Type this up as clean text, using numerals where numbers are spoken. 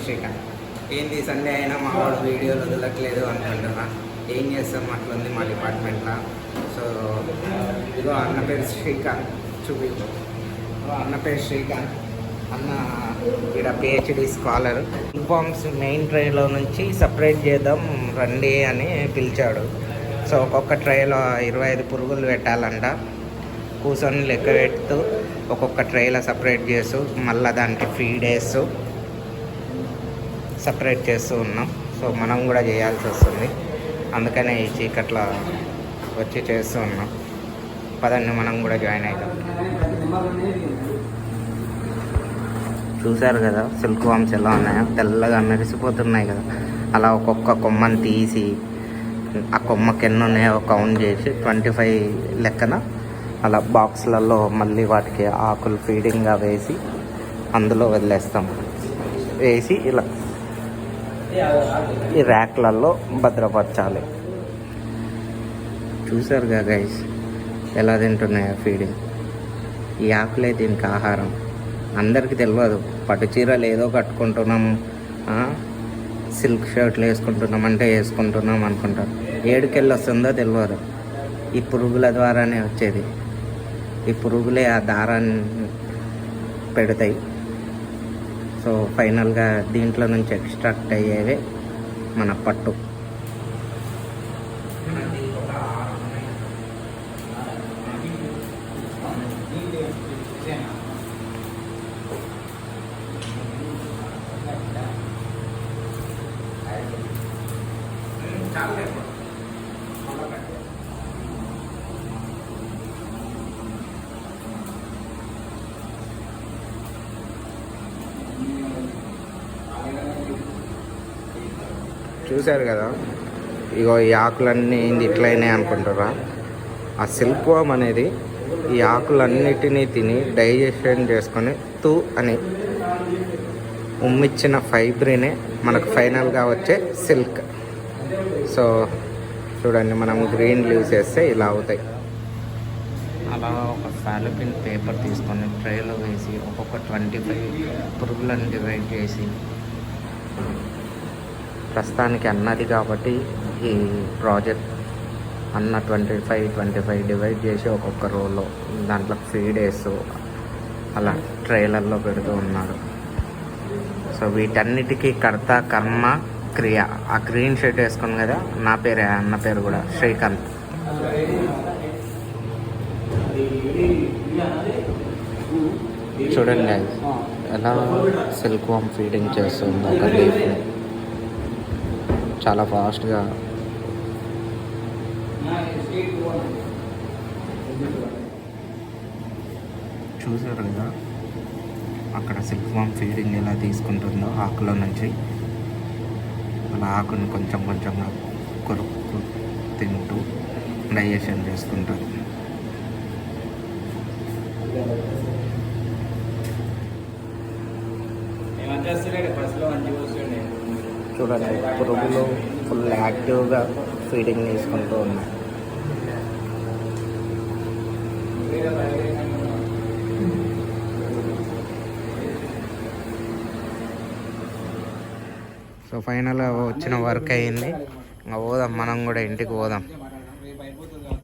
శ్రీకాంత్. ఏంది సండే అయినా మా వాడు వీడియోలు వదలట్లేదు అనుకుంటున్నా. ఏం చేస్తాం, అట్లుంది మా డిపార్ట్మెంట్లో. సో ఇదిగో అన్న పేరు శ్రీకాంత్, చూపించు. అన్న పేరు శ్రీకాంత్. అన్న ఇక్కడ పిహెచ్డి స్కాలర్. ఫార్మ్స్ మెయిన్ ట్రైలో నుంచి సపరేట్ చేద్దాం రండి అని పిలిచాడు. సో ఒక్కొక్క ట్రైలో 25 పురుగులు పెట్టాలంట. కూర్చొని లెక్క పెడుతూ ఒక్కొక్క ట్రైలో సపరేట్ చేస్తూ మళ్ళీ దానికి ఫీడ్ వేస్తూ సపరేట్ చేస్తూ ఉన్నాం. సో మనం కూడా చేయాల్సి వస్తుంది, అందుకనే ఈ చీకట్లో వచ్చి చేస్తూ ఉన్నాం. పదండి మనం కూడా జాయిన్ అవుతాం. చూశారు కదా సిల్క్ వామ్స్ ఎలా ఉన్నాయో, తెల్లగా మెరిసిపోతున్నాయి కదా. అలా ఒక్కొక్క కొమ్మని తీసి ఆ కొమ్మకి ఎన్ని ఉన్నాయో కౌంట్ చేసి 25 లెక్కన అలా బాక్స్లలో మళ్ళీ వాటికి ఆకులు ఫీడింగ్గా వేసి అందులో వదిలేస్తాం. వేసి ఇలా ఈ ర్యాక్లలో భద్రపరచాలి. చూసారుగా గైస్ ఎలా తింటున్నాయో ఫీడింగ్. ఈ ఆకులే దీనికి ఆహారం. అందరికీ తెలియదు, పట్టు చీరలు ఏదో కట్టుకుంటున్నాం, సిల్క్ షర్ట్లు వేసుకుంటున్నాం అంటే వేసుకుంటున్నాం అనుకుంటారు. ఏడుకెళ్ళి వస్తుందో తెలియదు. ఈ పురుగుల ద్వారానే వచ్చేది. ఈ పురుగులే ఆ దారాన్ని పెడతాయి. సో ఫైనల్గా దీంట్లో నుంచి ఎక్స్ట్రాక్ట్ అయ్యేవే మన పట్టు. చూశారు కదా, ఇగో ఈ ఆకులన్నీ ఇట్లయినాయి అనుకుంటారా? ఆ సిల్క్ వామ్ అనేది ఈ ఆకులన్నిటినీ తిని డైజెషన్ చేసుకొని తూ అని ఉమ్మిచ్చిన ఫైబ్రినే మనకు ఫైనల్గా వచ్చే సిల్క్. సో చూడండి, మనం గ్రీన్ లీవ్స్ వేస్తే ఇలా అవుతాయి. అలా ఒక పాలిథిన్ పేపర్ తీసుకొని ట్రేలో వేసి ఒక్కొక్క 25 పురుగులను డివైడ్ చేసి, ప్రస్తుతానికి అన్నది కాబట్టి ఈ ప్రాజెక్ట్ అన్న 25 డివైడ్ చేసి ఒక్కొక్క రోలో దాంట్లో ఫీడ్ వేస్తూ అలా ట్రైలర్లో పెడుతూ ఉన్నారు. సో వీటన్నిటికీ కర్త కర్మ క్రియ. ఆ గ్రీన్ షర్ట్ వేసుకుని కదా, నా పేరే, అన్న పేరు కూడా శ్రీకాంత్. చూడండి ఎలా సిల్క్ వామ్ ఫీడింగ్ చేస్తుంది ఒక లీఫ్ చాలా ఫాస్ట్గా. చూసారు కదా అక్కడ సిల్క్ వామ్ ఫీడింగ్ ఎలా తీసుకుంటుందో ఆకులో నుంచి. అలా ఆకుని కొంచెం కొంచెంగా కొరుకు తింటూ డైజెషన్ చేసుకుంటుంది. చూడండి, పురుగులు ఫుల్ యాక్టివ్గా ఫీడింగ్ తీసుకుంటూ ఉన్నాయి. సో ఫైనల్గా వచ్చిన వర్క్ అయ్యింది. ఇంకా పోదాం, మనం కూడా ఇంటికి పోదాం.